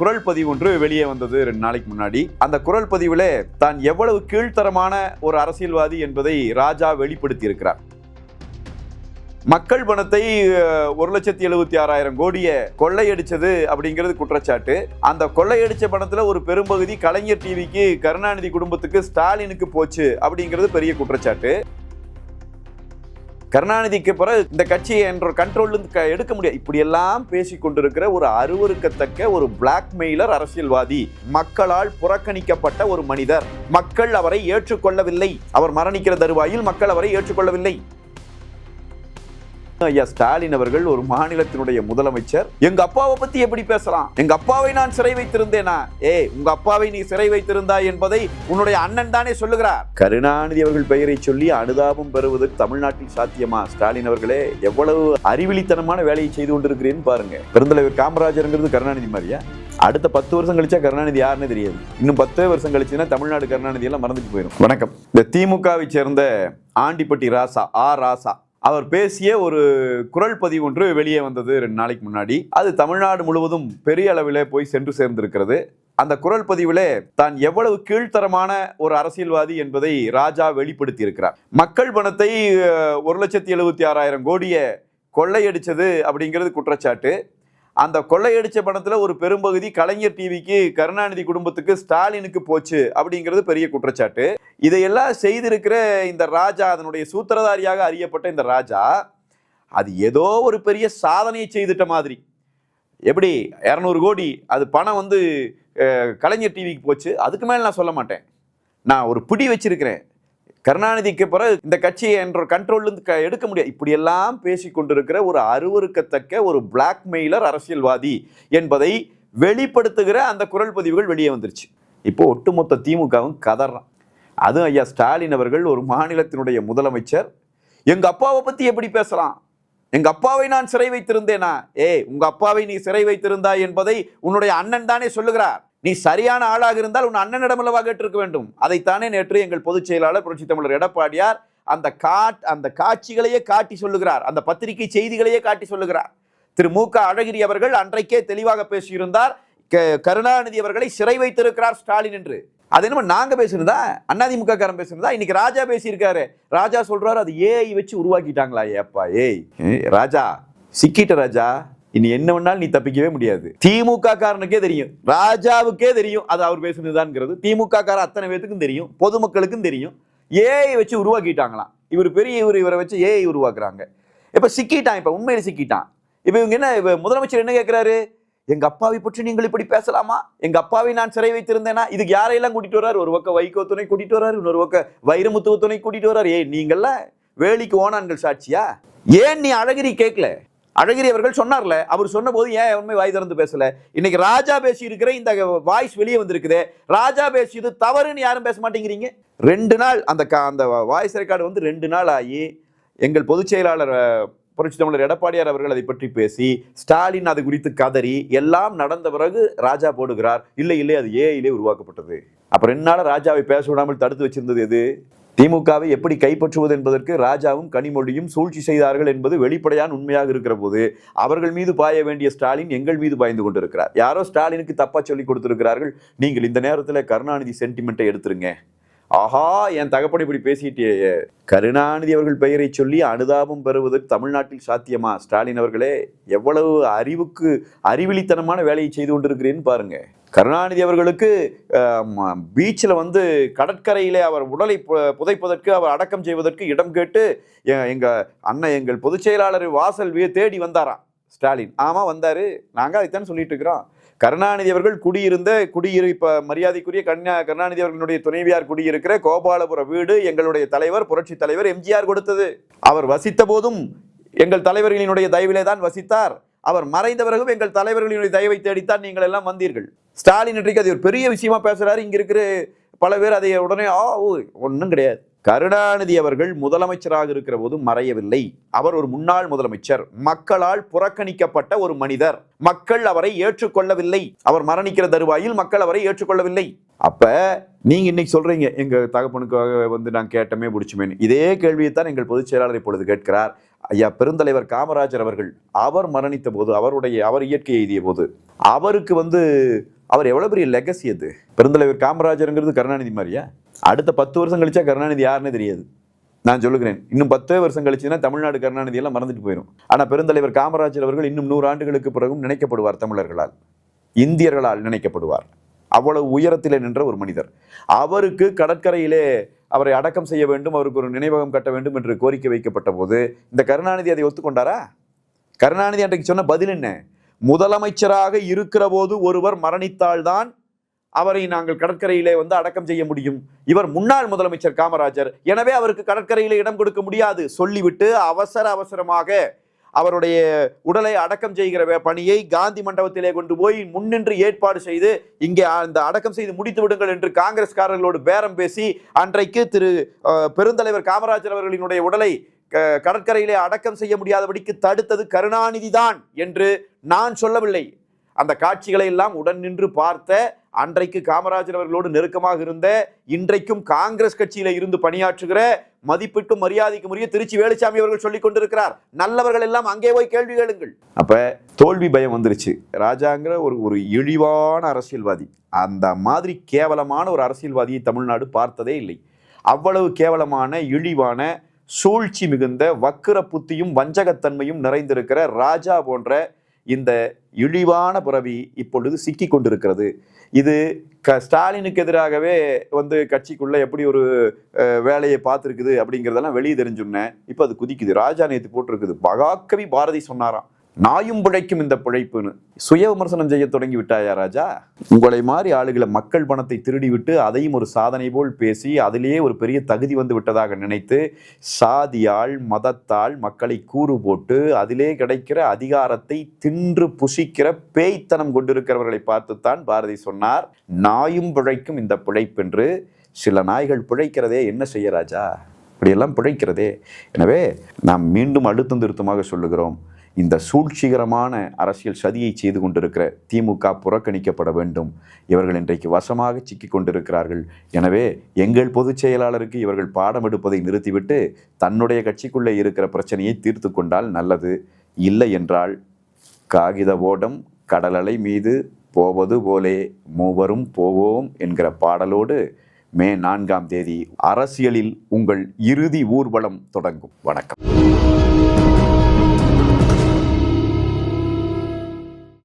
குரல் பதிவு ஒன்று வெளியே வந்தது 2 நாளைக்கு முன்னாடி. அந்த குரல் பதிவிலே தான் எவ்வளவு கீழ்த்தரமான ஒரு அரசியல்வாதி என்பதை ராஜா வெளிப்படுத்தி இருக்கிறார். மக்கள் பணத்தை 1,76,600 கோடியை கொள்ளையடிச்சது அப்படிங்கிறது குற்றச்சாட்டு. அந்த கொள்ளையடிச்ச பணத்துல ஒரு பெரும்பகுதி கலைஞர் டிவிக்கு, கருணாநிதி குடும்பத்துக்கு, ஸ்டாலினுக்கு போச்சு அப்படிங்கிறது பெரிய குற்றச்சாட்டு. கருணாநிதிக்கு பிறகு இந்த கட்சியை என்ற கண்ட்ரோல் எடுக்க முடியாது. இப்படி எல்லாம் பேசிக் கொண்டிருக்கிற ஒரு அருவருக்கத்தக்க ஒரு பிளாக்மெயிலர் அரசியல்வாதி, மக்களால் புறக்கணிக்கப்பட்ட ஒரு மனிதர். மக்கள் அவரை ஏற்றுக்கொள்ளவில்லை. அவர் மரணிக்கிற தருவாயில் மக்கள் அவரை ஏற்றுக்கொள்ளவில்லை. ஐயா ஸ்டாலின் அவர்கள் ஒரு மாநிலத்தினுடைய முதலமைச்சர். எங்க அப்பாவை பத்தி எப்படி பேசலாம்? எங்க அப்பாவை நான் சிறை வைத்திருந்தேனா? உங்க அப்பாவை நீ சிறை வைத்திருந்தாய் என்பதை உன்னுடைய அண்ணன் தானே சொல்லுகிறார். கருணாநிதி அவர்கள் பெயரை சொல்லி அனுதாபம் பெறுவதற்கு தமிழ்நாட்டில் சாத்தியமா? ஸ்டாலின் அவர்களே, எவ்வளவு அறிவிலித்தனமான வேலையை செய்து கொண்டிருக்கிறேன்னு பாருங்க. பெருந்தலைவர் காமராஜருங்கிறது கருணாநிதி மாதிரியா? அடுத்த 10 வருஷம் கழிச்சா கருணாநிதி யாருன்னு தெரியாது. இன்னும் 10 வருஷம் கழிச்சுன்னா தமிழ்நாடு கருணாநிதி எல்லாம் மறந்துட்டு போயிடும். வணக்கம். இந்த திமுகவை சேர்ந்த ஆண்டிப்பட்டி ராசா அவர் பேசிய ஒரு குரல் பதிவு ஒன்று வெளியே வந்தது 2 நாளைக்கு முன்னாடி. அது தமிழ்நாடு முழுவதும் பெரிய அளவில் போய் சென்று சேர்ந்திருக்கிறது. அந்த குரல் பதிவிலே தான் எவ்வளவு கீழ்த்தரமான ஒரு அரசியல்வாதி என்பதை ராஜா வெளிப்படுத்தி இருக்கிறார். மக்கள் பணத்தை 1,76,600 கோடியை கொள்ளையடிச்சது அப்படிங்கிறது குற்றச்சாட்டு. அந்த கொள்ளையடிச்ச பணத்துல ஒரு பெரும்பகுதி கலைஞர் டிவிக்கு, கருணாநிதி குடும்பத்துக்கு, ஸ்டாலினுக்கு போச்சு அப்படிங்கிறது பெரிய குற்றச்சாட்டு. இதையெல்லாம் செய்திருக்கிற இந்த ராஜா, அதனுடைய சூத்திரதாரியாக அறியப்பட்ட இந்த ராஜா, அது ஏதோ ஒரு பெரிய சாதனையை செய்துட்ட மாதிரி. எப்படி 200 கோடி அது பணம் கலைஞர் டிவிக்கு போச்சு, அதுக்கு மேல நான் சொல்ல மாட்டேன். நான் ஒரு பிடி வச்சிருக்கிறேன். கருணாநிதிக்கு பிறகு இந்த கட்சியை என்ற கண்ட்ரோல் எடுக்க முடியாது. இப்படி எல்லாம் பேசிக் கொண்டிருக்கிற ஒரு அருவருக்கத்தக்க ஒரு பிளாக்மெயிலர் அரசியல்வாதி என்பதை வெளிப்படுத்துகிற அந்த குரல் பதிவுகள் வெளியே வந்துருச்சு. இப்போ ஒட்டுமொத்த திமுகவும் கதறான். அதுவும் ஐயா ஸ்டாலின் அவர்கள் ஒரு மாநிலத்தினுடைய முதலமைச்சர். எங்க அப்பாவை பத்தி எப்படி பேசலாம்? எங்க அப்பாவை நான் சிறை வைத்திருந்தேனா? உங்க அப்பாவை நீ சிறை வைத்திருந்தாய் என்பதை உன்னுடைய அண்ணன் தானே சொல்லுகிறார். நீ சரியான ஆளாக இருந்தால் உன் அண்ணனிடமல்லவா கேட்டிருக்க வேண்டும். அதைத்தானே நேற்று எங்கள் பொதுச் செயலாளர் புரட்சித் தமிழர் எடப்பாடியார் அந்த காட்சிகளையே காட்டி சொல்லுகிறார். அந்த பத்திரிகை செய்திகளையே காட்டி சொல்லுகிறார். திரு மு.க. அழகிரி அவர்கள் அன்றைக்கே தெளிவாக பேசியிருந்தார். கருணாநிதி அவர்களை சிறை வைத்திருக்கிறார் ஸ்டாலின் என்று. அது என்னமோ நாங்க பேசுறதா, அதிமுக காரன் பேசுறதா? இன்னைக்கு ராஜா பேசியிருக்காரு. ராஜா சொல்றாரு, அது ஏஐ வச்சு உருவாக்கிட்டாங்களா? ஏப்பா ராஜா, சிக்கிட்ட ராஜா, இனி என்ன வேணாலும் நீ தப்பிக்கவே முடியாது. திமுக காரனுக்கே தெரியும், ராஜாவுக்கே தெரியும் அது அவர் பேசுனதுதான்ங்கிறது. திமுக கார அத்தனை பேத்துக்கும் தெரியும், பொதுமக்களுக்கும் தெரியும். ஏஐ வச்சு உருவாக்கிட்டாங்களாம். இவரை வச்சு ஏஐ உருவாக்குறாங்க. இப்ப சிக்கிட்டான். இப்ப உண்மையில சிக்கிட்டான். இப்ப இவங்க என்ன, முதலமைச்சர் என்ன கேட்கிறாரு? எங்க அப்பாவை பற்றி நீங்கள் இப்படி பேசலாமா? எங்க அப்பாவை நான் சிறை வைத்திருந்தேனா? இதுக்கு யாரையெல்லாம் கூட்டிட்டு வர்றாரு? ஒரு பக்கம் வைகோ துணை கூட்டிட்டு வர்றாரு, இன்னொரு பக்கம் வைரமுத்துவ துணை கூட்டிட்டு வர்றாரு. நீங்கள்ல வேலிக்கு ஓனான்கள் சாட்சியா? ஏன் நீ அழகிரி கேட்கல? அழகிரி அவர்கள் சொன்னார்ல, அவர் சொன்ன போது ஏன் உண்மை வாய் திறந்து பேசல? இன்னைக்கு ராஜா பேசி இருக்கிற இந்த வாய்ஸ் வெளியே வந்திருக்குது. ராஜா பேசியது தவறுன்னு யாரும் பேச மாட்டேங்கிறீங்க. 2 நாள் அந்த வாய்ஸ் ரெக்கார்டு 2 நாள் ஆகி எங்கள் பொதுச் செயலாளர் புரட்சித் தமிழர் எடப்பாடியார் அவர்கள் அதை பற்றி பேசி, ஸ்டாலின் அது குறித்து கதறி எல்லாம் நடந்த பிறகு ராஜா போடுகிறார், இல்லை அது ஏஐலே உருவாக்கப்பட்டது. அப்ப 2 நாள் ராஜாவை பேச விடாமல் தடுத்து வச்சிருந்தது எது? திமுகவை எப்படி கைப்பற்றுவது என்பதற்கு ராஜாவும் கனிமொழியும் சூழ்ச்சி செய்தார்கள் என்பது வெளிப்படையான உண்மையாக இருக்கிற போது, அவர்கள் மீது பாய வேண்டிய ஸ்டாலின் எங்கள் மீது பாய்ந்து கொண்டிருக்கிறார். யாரோ ஸ்டாலினுக்கு தப்பா சொல்லி கொடுத்திருக்கிறார்கள், நீங்கள் இந்த நேரத்தில் கருணாநிதி சென்டிமெண்ட்டை எடுத்துருங்க. ஆஹா, என் தகப்பனை இப்படி பேசிட்டே. கருணாநிதி அவர்கள் பெயரை சொல்லி அனுதாபம் பெறுவதற்கு தமிழ்நாட்டில் சாத்தியமா? ஸ்டாலின் அவர்களே, எவ்வளவு அறிவிலித்தனமான வேலையை செய்து கொண்டிருக்கிறேன்னு பாருங்க. கருணாநிதி அவர்களுக்கு பீச்சில் கடற்கரையிலே அவர் உடலை புதைப்பதற்கு, அவர் அடக்கம் செய்வதற்கு இடம் கேட்டு எங்கள் பொதுச் செயலாளர் வாசல் தேடி வந்தாராம் ஸ்டாலின். ஆமா வந்தாரு, நாங்க அதைத்தான் சொல்லிட்டு இருக்கிறோம். கருணாநிதி அவர்கள் குடியிருப்ப மரியாதைக்குரிய கருணாநிதி அவர்களுடைய துணைவியார் குடியிருக்கிற கோபாலபுர வீடு எங்களுடைய தலைவர் புரட்சி தலைவர் எம்ஜிஆர் கொடுத்தது. அவர் வசித்த போதும் எங்கள் தலைவர்களினுடைய தயவிலே தான் வசித்தார். அவர் மறைந்த பிறகும் எங்கள் தலைவர்களினுடைய தயவை தேடித்தான் நீங்கள் எல்லாம் வந்தீர்கள். ஸ்டாலின் இன்றைக்கு அது ஒரு பெரிய விஷயமா பேசுறாரு. இங்க இருக்கிற பல பேர் அதை உடனே ஒன்றும் கிடையாது. கருணாநிதி அவர்கள் முதலமைச்சராக இருக்கிற போது மறையவில்லை. அவர் ஒரு முன்னாள் முதலமைச்சர், மக்களால் புறக்கணிக்கப்பட்ட ஒரு மனிதர். மக்கள் அவரை ஏற்றுக்கொள்ளவில்லை. அவர் மரணிக்கிற தருவாயில் மக்கள் அவரை ஏற்றுக்கொள்ளவில்லை. அப்ப நீங்க இன்னைக்கு சொல்றீங்க, எங்க தகப்பனுக்காக நான் கேட்டமே பிடிச்சுமேன்னு. இதே கேள்வியைத்தான் எங்கள் பொதுச் செயலாளர் இப்பொழுது கேட்கிறார். ஐயா பெருந்தலைவர் காமராஜர் அவர்கள் அவர் மரணித்த போது, அவர் இயற்கை எய்திய போது அவருக்கு அவர் எவ்வளோ பெரிய லெகசி அது. பெருந்தலைவர் காமராஜருங்கிறது கருணாநிதி மாதிரியா? அடுத்த 10 வருஷம் கழிச்சா கருணாநிதி யாருன்னே தெரியாது. நான் சொல்லுகிறேன், இன்னும் 10 வருஷம் கழிச்சுன்னா தமிழ்நாடு கருணாநிதி எல்லாம் மறந்துட்டு போயிடும். ஆனால் பெருந்தலைவர் காமராஜர் அவர்கள் இன்னும் 100 ஆண்டுகளுக்கு பிறகும் நினைக்கப்படுவார். தமிழர்களால், இந்தியர்களால் நினைக்கப்படுவார். அவ்வளவு உயரத்திலே நின்ற ஒரு மனிதர். அவருக்கு கடற்கரையிலே அவரை அடக்கம் செய்ய வேண்டும், அவருக்கு ஒரு நினைவகம் கட்ட வேண்டும் என்று கோரிக்கை வைக்கப்பட்ட போது இந்த கருணாநிதி அதை ஒத்துக்கொண்டாரா? கருணாநிதி அன்றைக்கு சொன்ன பதில் என்ன? முதலமைச்சராக இருக்கிற போது ஒருவர் மரணித்தால்தான் அவரை நாங்கள் கடற்கரையிலே அடக்கம் செய்ய முடியும். இவர் முன்னாள் முதலமைச்சர் காமராஜர், எனவே அவருக்கு கடற்கரையிலே இடம் கொடுக்க முடியாது சொல்லிவிட்டு அவசரமாக அவருடைய உடலை அடக்கம் செய்கிற பணியை காந்தி மண்டபத்திலே கொண்டு போய் முன்னின்று ஏற்பாடு செய்து இங்கே அந்த அடக்கம் செய்து முடித்து விடுங்கள் என்று காங்கிரஸ்காரர்களோடு பேரம் பேசி அன்றைக்கு திரு பெருந்தலைவர் காமராஜர் அவர்களினுடைய உடலை கடற்கரையிலே அடக்கம் செய்ய முடியாதபடிக்கு தடுத்தது கருணாநிதி தான் என்று நான் சொல்லவில்லை. அந்த காட்சிகளை எல்லாம் உடன் நின்று பார்த்த, அன்றைக்கு காமராஜர் அவர்களோடு நெருக்கமாக இருந்த, இன்றைக்கும் காங்கிரஸ் கட்சியில இருந்து பணியாற்றுகிற மதிப்பிற்கும் மரியாதைக்கும் உரிய திருச்சி வேலுச்சாமி அவர்கள் சொல்லிக் கொண்டிருக்கிறார். நல்லவர்கள் எல்லாம் அங்கே போய் கேள்வி கேளுங்கள். அப்ப தோல்வி பயம் வந்துருச்சு. ராஜாங்கிற ஒரு இழிவான அரசியல்வாதி, அந்த மாதிரி கேவலமான ஒரு அரசியல்வாதியை தமிழ்நாடு பார்த்ததே இல்லை. அவ்வளவு கேவலமான, இழிவான, சூழ்ச்சி மிகுந்த, வக்கிர புத்தியும் வஞ்சகத்தன்மையும் நிறைந்திருக்கிற ராஜா போன்ற இந்த இழிவான பிறவி இப்பொழுது சிக்கி கொண்டிருக்கிறது. இது ஸ்டாலினுக்கு எதிராகவே கட்சிக்குள்ள எப்படி ஒரு வேலையை பார்த்துருக்குது அப்படிங்கிறதெல்லாம் வெளியே தெரிஞ்சுன்னேன். இப்போ அது குதிக்குது. ராஜா நேத்து போட்டிருக்குது, மகாகவி பாரதி சொன்னாராம், நாயும் பிழைக்கும் இந்த பிழைப்புன்னு. சுய விமர்சனம் செய்ய தொடங்கி விட்டாயா ராஜா? உங்களை மாதிரி ஆளுகளை மக்கள் பணத்தை திருடி விட்டு அதையும் ஒரு சாதனை போல் பேசி அதிலேயே ஒரு பெரிய தகுதி வந்து விட்டதாக நினைத்து சாதியால் மதத்தால் மக்களை கூறு போட்டு அதிலே கிடைக்கிற அதிகாரத்தை தின்று புசிக்கிற பேய்த்தனம் கொண்டிருக்கிறவர்களை பார்த்துத்தான் பாரதி சொன்னார், நாயும் பிழைக்கும் இந்த பிழைப்பென்று. சில நாய்கள் பிழைக்கிறதே, என்ன செய்ய ராஜா, இப்படியெல்லாம் பிழைக்கிறதே. எனவே நாம் மீண்டும் அழுத்தம் திருத்தமாக சொல்லுகிறோம், இந்த சூழ்ச்சிகரமான அரசியல் சதியை செய்து கொண்டிருக்கிற திமுக புறக்கணிக்கப்பட வேண்டும். இவர்கள் இன்றைக்கு வசமாக சிக்கி கொண்டிருக்கிறார்கள். எனவே எங்கள் பொதுச் செயலாளருக்கு இவர்கள் பாடம் எடுப்பதை நிறுத்திவிட்டு தன்னுடைய கட்சிக்குள்ளே இருக்கிற பிரச்சனையை தீர்த்து கொண்டால் நல்லது. இல்லை என்றால் காகித ஓடம் கடலலை மீது போவது போலே மூவரும் போவோம் என்கிற பாடலோடு மே 4ஆம் தேதி அரசியலில் உங்கள் இறுதி ஊர்வலம் தொடங்கும். வணக்கம்.